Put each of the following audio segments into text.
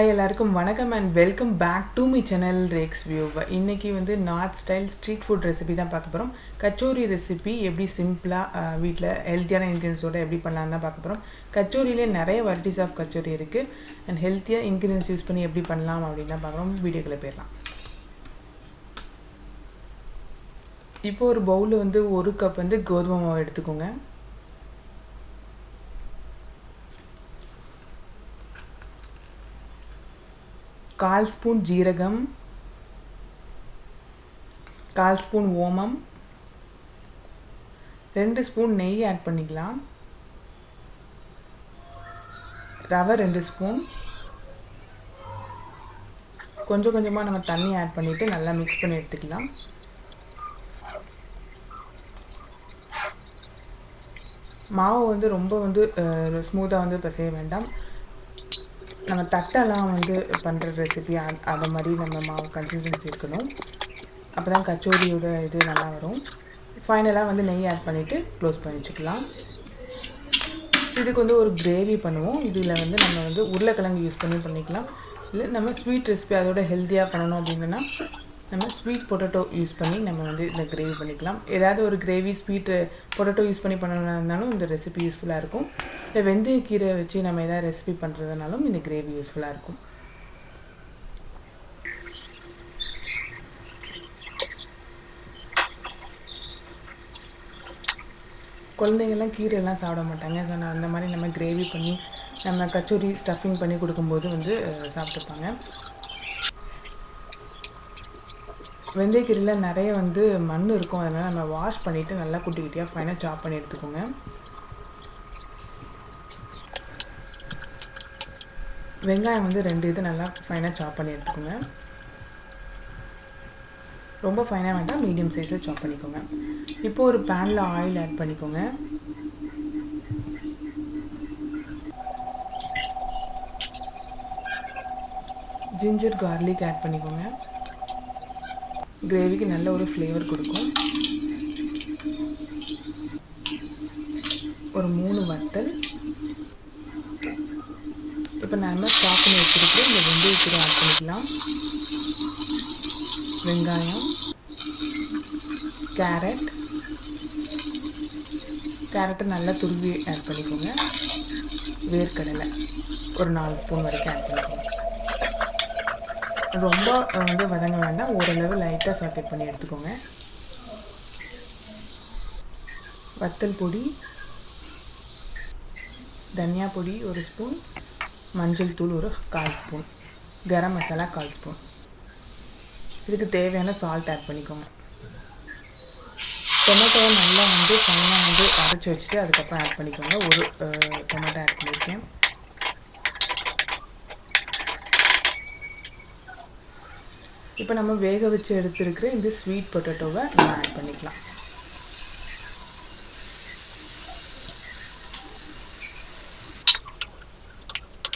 Hi எல்லாருக்கும் வணக்கம் and welcome back to my channel Rex view. இன்றைக்கி வந்து north style street food recipe தான் பார்க்க போகிறோம். கச்சோரி ரெசிபி எப்படி சிம்பிளாக வீட்டில் ஹெல்த்தியான இன்க்ரீடியன்ஸோடு எப்படி பண்ணலான்னு தான் பார்க்க போகிறோம். கச்சோரியிலே நிறைய வெரைட்டிஸ் ஆஃப் கச்சோரி இருக்குது அண்ட் ஹெல்த்தியாக இன்க்ரீடியன்ஸ் யூஸ் பண்ணி எப்படி பண்ணலாம் அப்படின்னு தான் பார்க்குறோம். வீடியோக்குள்ளே போயிடலாம். இப்போ ஒரு பவுலில் வந்து 1 கப் வந்து கோதுமை மாவு எடுத்துக்கோங்க. கால் ஸ்பூன் ஜீரகம், கால் ஸ்பூன் ஓமம், 2 ஸ்பூன் நெய் ஆட் பண்ணிக்கலாம். ரவை 2 ஸ்பூன். கொஞ்சம் கொஞ்சமாக நம்ம தண்ணி ஆட் பண்ணிவிட்டு நல்லா மிக்ஸ் பண்ணி எடுத்துக்கலாம். மாவு வந்து ரொம்ப ஸ்மூத்தாக வந்து பிசைய வேண்டாம். நம்ம தட்டெல்லாம் வந்து பண்ணுற ரெசிபி அதை மாதிரி நம்ம மாவு கன்சிஸ்டன்சி இருக்கணும். அப்போ தான் கச்சோரியோட இது நல்லா வரும். ஃபைனலாக வந்து நெய் ஆட் பண்ணிவிட்டு க்ளோஸ் பண்ணி வச்சுக்கலாம். இதுக்கு வந்து ஒரு கிரேவி பண்ணுவோம். இதில் வந்து நம்ம வந்து உருளைக்கிழங்கு யூஸ் பண்ணிக்கலாம். இல்லை நம்ம ஸ்வீட் ரெசிபி அதோட ஹெல்த்தியாக பண்ணணும் அப்படின்னா நம்ம ஸ்வீட் பொட்டேட்டோ யூஸ் பண்ணி நம்ம வந்து இந்த கிரேவி பண்ணிக்கலாம். ஏதாவது ஒரு கிரேவி ஸ்வீட் பொட்டேட்டோ யூஸ் பண்ணி பண்ணணும்னா இருந்தாலும் இந்த ரெசிபி யூஸ்ஃபுல்லாக இருக்கும். இல்லை வெந்தயக்கீரை வச்சு நம்ம எதாவது ரெசிபி பண்ணுறதுனாலும் இந்த கிரேவி யூஸ்ஃபுல்லாக இருக்கும். குழந்தைங்கள்லாம் கீரையெல்லாம் சாப்பிட மாட்டாங்க. ஸோ நான் அந்த மாதிரி நம்ம கிரேவி பண்ணி நம்ம கச்சோரி ஸ்டஃபிங் பண்ணி கொடுக்கும்போது வந்து சாப்பிட்டுப்பாங்க. வெந்தயக்கீரையில் நிறைய வந்து மண் இருக்கும். அதனால் நம்ம வாஷ் பண்ணிவிட்டு நல்லா குட்டி குட்டியாக ஃபைனாக சாப் பண்ணி எடுத்துக்கோங்க. வெங்காயம் வந்து 2 இது நல்லா ஃபைனாக சாப் பண்ணி எடுத்துக்கோங்க. ரொம்ப ஃபைனாக வேண்டாம், மீடியம் சைஸில் சாப் பண்ணிக்கோங்க. இப்போது ஒரு பேனில் ஆயில் ஆட் பண்ணிக்கோங்க. ஜிஞ்சர் கார்லிக் ஆட் பண்ணிக்கோங்க. கிரேவிக்கு நல்ல ஒரு ஃப்ளேவர் கொடுக்கும். ஒரு 3 வத்தல். இப்போ நம்ம சாப் பண்ணி வச்சுக்கிட்டு இந்த வெந்தயக்கீரை ஆட் பண்ணிக்கலாம். வெங்காயம், கேரட்டை நல்லா துருவி ஆட் பண்ணிக்கோங்க. வேர்க்கடலை ஒரு 4 ஸ்பூன் வரைக்கும் ஆட் பண்ணிக்கோங்க. ரொம்ப வந்து வதங்க வேண்டாம், ஓரளவு லைட்டாக சாட்டேட் பண்ணி எடுத்துக்கோங்க. வத்தல் பொடி, தனியா பொடி 1 ஸ்பூன், மஞ்சள் தூள் ஒரு 1/4 ஸ்பூன், கரம் மசாலா 1/4 ஸ்பூன். இதுக்கு தேவையான சால்ட் ஆட் பண்ணிக்கோங்க. டொமேட்டோவை நல்லா வந்து ஃபைனாக வந்து அரைச்சி வச்சுட்டு அதுக்கப்புறம் ஆட் பண்ணிக்கோங்க. ஒரு டொமேட்டோ ஆட் பண்ணியிருக்கேன். இப்போ நம்ம வேக வச்சு எடுத்துருக்கிற இந்த ஸ்வீட் பொட்டேட்டோவை நம்ம ஆட் பண்ணிக்கலாம்.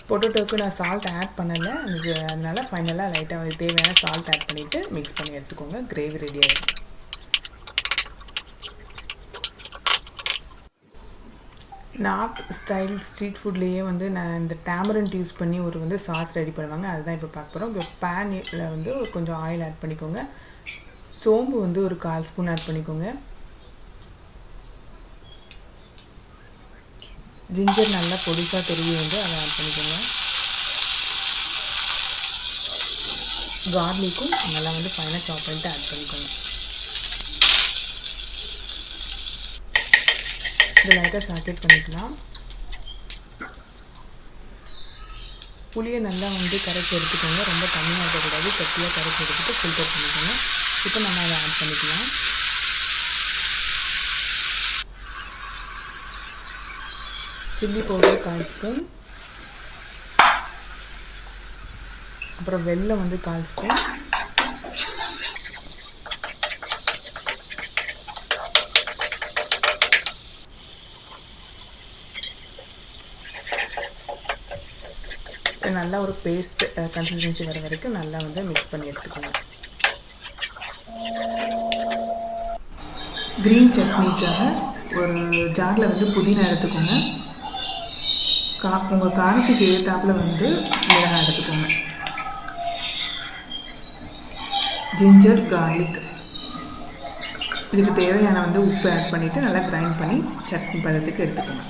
பொட்டேட்டோவுக்கு நான் சால்ட் ஆட் பண்ணலை, அதனால் ஃபைனலாக லைட்டாக தேவையான சால்ட் ஆட் பண்ணிவிட்டு மிக்ஸ் பண்ணி எடுத்துக்கோங்க. கிரேவி ரெடி ஆகிடும். நார்த் ஸ்டைல் ஸ்ட்ரீட் ஃபுட்லேயே வந்து நான் இந்த டேமரண்ட் யூஸ் பண்ணி ஒரு வந்து சாஸ் ரெடி பண்ணுவாங்க. அதுதான் இப்போ பார்க்க போகிறோம். இப்போ பேனில் வந்து கொஞ்சம் ஆயில் ஆட் பண்ணிக்கோங்க. சோம்பு வந்து ஒரு 1/4 ஸ்பூன் ஆட் பண்ணிக்கோங்க. ஜிஞ்சர் நல்லா பொடிசாக துருவி வந்து அதை ஆட் பண்ணிக்கோங்க. கார்லிக்கும் நல்லா வந்து ஃபைனாக சாப் பண்ணிட்டு ஆட் பண்ணிக்கோங்க. இது லைட்டாக சாட்டேட் பண்ணிக்கலாம். புளியை நல்லா வந்து கரைச்சி எடுத்துக்கோங்க. ரொம்ப தண்ணியாக இருக்கக்கூடாது, கட்டியாக கரைச்சி எடுத்துகிட்டு ஃபில்டர் பண்ணிக்கோங்க. இப்போ நம்ம அதை ஆட் பண்ணிக்கலாம். சில்லி பவுடர் 1/4 ஸ்பூன், அப்புறம் வெல்லம் வந்து 1/4 ஸ்பூன், நல்லா ஒரு பேஸ்ட் கன்சிஸ்டன்சி வர வரைக்கும் நல்லா வந்து மிக்ஸ் பண்ணி எடுத்துக்கோங்க. க்ரீன் சட்னிக்காக ஒரு ஜாரில் வந்து புதினா எடுத்துக்கோங்க. உங்கள் காரத்துக்கு ஏற்றாப்பில் வந்து மிளகாய் எடுத்துக்கோங்க. ஜிஞ்சர் கார்லிக் இதுக்கு தேவையான வந்து உப்பு ஆட் பண்ணிவிட்டு நல்லா கிரைண்ட் பண்ணி சட்னி பதத்துக்கு எடுத்துக்கோங்க.